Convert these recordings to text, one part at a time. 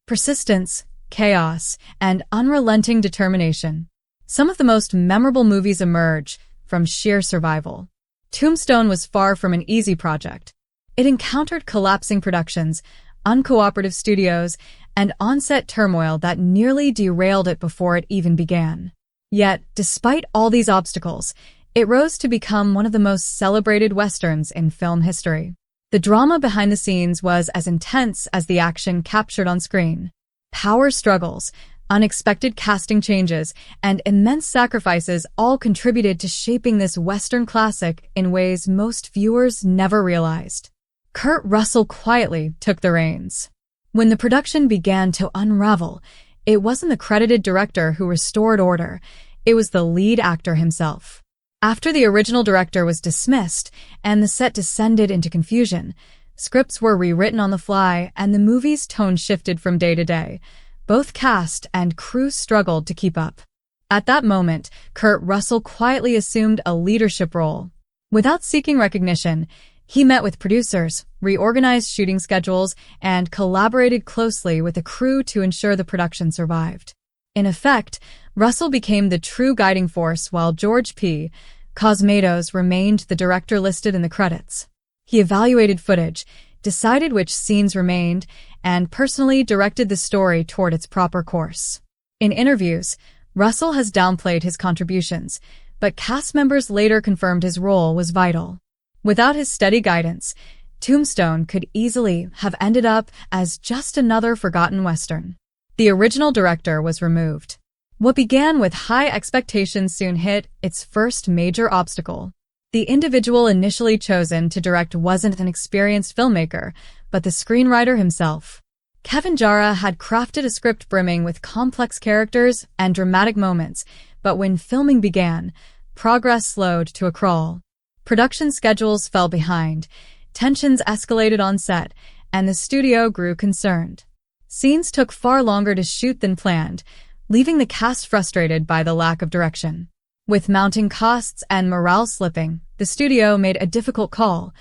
persistence, chaos, and unrelenting determination. Some of the most memorable movies emerge from sheer survival. Tombstone was far from an easy project. It encountered collapsing productions, uncooperative studios, and on-set turmoil that nearly derailed it before it even began. Yet, despite all these obstacles, it rose to become one of the most celebrated westerns in film history. The drama behind the scenes was as intense as the action captured on screen. Power struggles, unexpected casting changes, and immense sacrifices all contributed to shaping this Western classic in ways most viewers never realized. Kurt Russell quietly took the reins. When the production began to unravel, it wasn't the credited director who restored order, it was the lead actor himself. After the original director was dismissed and the set descended into confusion, scripts were rewritten on the fly and the movie's tone shifted from day to day. Both cast and crew struggled to keep up. At that moment, Kurt Russell quietly assumed a leadership role. Without seeking recognition, he met with producers, reorganized shooting schedules, and collaborated closely with the crew to ensure the production survived. In effect, Russell became the true guiding force while George P. Cosmatos remained the director listed in the credits. He evaluated footage, decided which scenes remained, and personally directed the story toward its proper course. In interviews, Russell has downplayed his contributions, but cast members later confirmed his role was vital. Without his steady guidance, Tombstone could easily have ended up as just another forgotten Western. The original director was removed. What began with high expectations soon hit its first major obstacle. The individual initially chosen to direct wasn't an experienced filmmaker, but the screenwriter himself. Kevin Jarrah had crafted a script brimming with complex characters and dramatic moments, but when filming began, progress slowed to a crawl. Production schedules fell behind, tensions escalated on set, and the studio grew concerned. Scenes took far longer to shoot than planned, leaving the cast frustrated by the lack of direction. With mounting costs and morale slipping, the studio made a difficult call.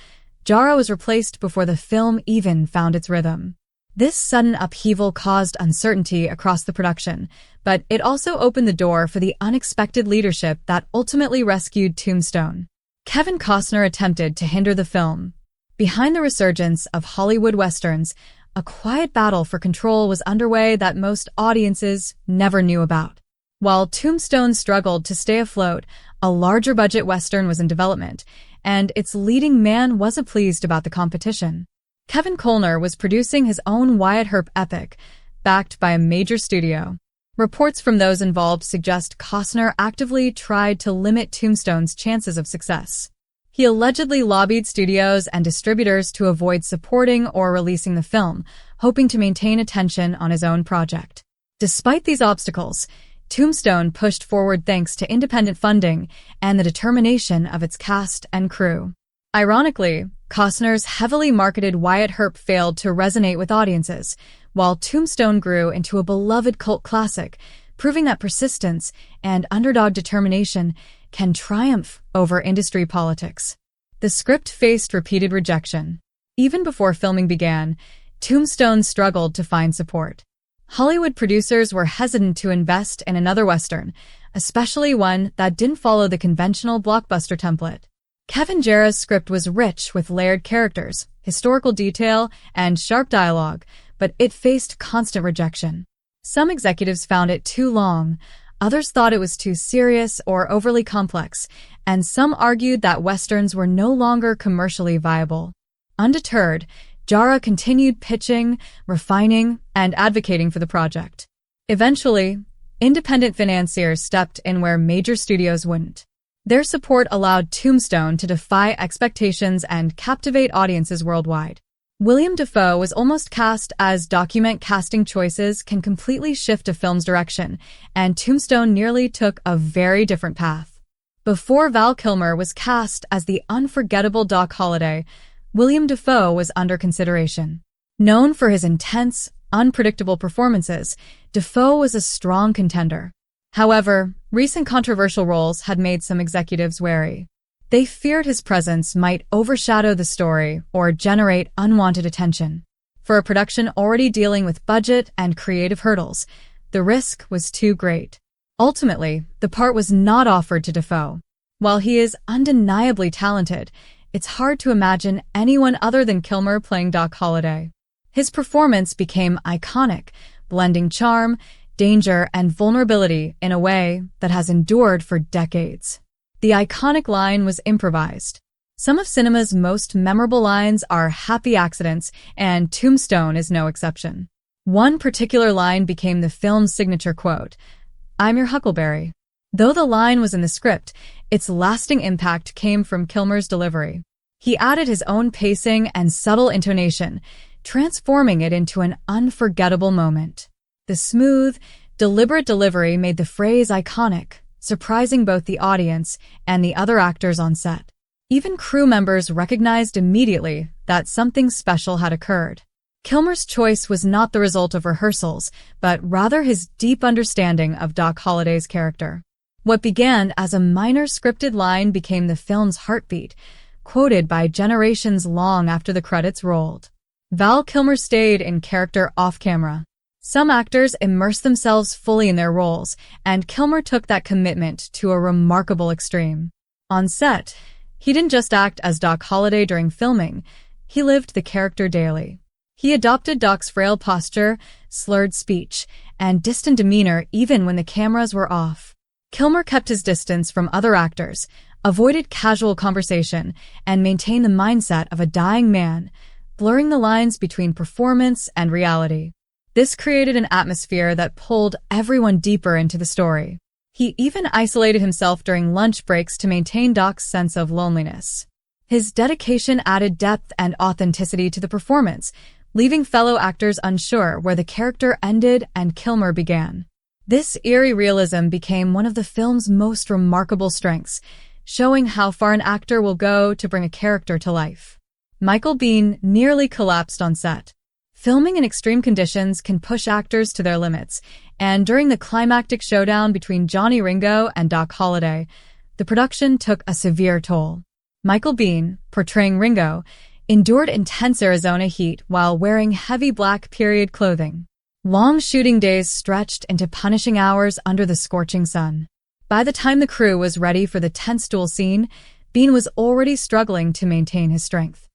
Jarrah was replaced before the film even found its rhythm. This sudden upheaval caused uncertainty across the production, but it also opened the door for the unexpected leadership that ultimately rescued Tombstone. Kevin Costner attempted to hinder the film. Behind the resurgence of Hollywood westerns, a quiet battle for control was underway that most audiences never knew about. While Tombstone struggled to stay afloat, a larger budget western was in development, and its leading man wasn't pleased about the competition. Kevin Costner was producing his own Wyatt Earp epic, backed by a major studio. Reports from those involved suggest Costner actively tried to limit Tombstone's chances of success. He allegedly lobbied studios and distributors to avoid supporting or releasing the film, hoping to maintain attention on his own project. Despite these obstacles, Tombstone pushed forward thanks to independent funding and the determination of its cast and crew. Ironically, Costner's heavily marketed Wyatt Earp failed to resonate with audiences, while Tombstone grew into a beloved cult classic, proving that persistence and underdog determination can triumph over industry politics. The script faced repeated rejection. Even before filming began, Tombstone struggled to find support. Hollywood producers were hesitant to invest in another Western, especially one that didn't follow the conventional blockbuster template. Kevin Jarrah's script was rich with layered characters, historical detail, and sharp dialogue, but it faced constant rejection. Some executives found it too long, others thought it was too serious or overly complex, and some argued that Westerns were no longer commercially viable. Undeterred, Jarrah continued pitching, refining, and advocating for the project. Eventually, independent financiers stepped in where major studios wouldn't. Their support allowed Tombstone to defy expectations and captivate audiences worldwide. William Dafoe was almost cast as document casting choices can completely shift a film's direction, and Tombstone nearly took a very different path. Before Val Kilmer was cast as the unforgettable Doc Holliday, William Dafoe was under consideration. Known for his intense, unpredictable performances, Dafoe was a strong contender. However, recent controversial roles had made some executives wary. They feared his presence might overshadow the story or generate unwanted attention. For a production already dealing with budget and creative hurdles, the risk was too great. Ultimately, the part was not offered to Dafoe. While he is undeniably talented, it's hard to imagine anyone other than Kilmer playing Doc Holliday. His performance became iconic, blending charm, danger, and vulnerability in a way that has endured for decades. The iconic line was improvised. Some of cinema's most memorable lines are happy accidents, and Tombstone is no exception. One particular line became the film's signature quote, "I'm your Huckleberry." Though the line was in the script, its lasting impact came from Kilmer's delivery. He added his own pacing and subtle intonation, transforming it into an unforgettable moment. The smooth, deliberate delivery made the phrase iconic, surprising both the audience and the other actors on set. Even crew members recognized immediately that something special had occurred. Kilmer's choice was not the result of rehearsals, but rather his deep understanding of Doc Holliday's character. What began as a minor scripted line became the film's heartbeat, quoted by generations long after the credits rolled. Val Kilmer stayed in character off-camera. Some actors immersed themselves fully in their roles, and Kilmer took that commitment to a remarkable extreme. On set, he didn't just act as Doc Holliday during filming, he lived the character daily. He adopted Doc's frail posture, slurred speech, and distant demeanor even when the cameras were off. Kilmer kept his distance from other actors, avoided casual conversation, and maintained the mindset of a dying man, blurring the lines between performance and reality. This created an atmosphere that pulled everyone deeper into the story. He even isolated himself during lunch breaks to maintain Doc's sense of loneliness. His dedication added depth and authenticity to the performance, leaving fellow actors unsure where the character ended and Kilmer began. This eerie realism became one of the film's most remarkable strengths, showing how far an actor will go to bring a character to life. Michael Biehn nearly collapsed on set. Filming in extreme conditions can push actors to their limits, and during the climactic showdown between Johnny Ringo and Doc Holliday, the production took a severe toll. Michael Biehn, portraying Ringo, endured intense Arizona heat while wearing heavy black period clothing. Long shooting days stretched into punishing hours under the scorching sun. By the time the crew was ready for the tense duel scene, Biehn was already struggling to maintain his strength.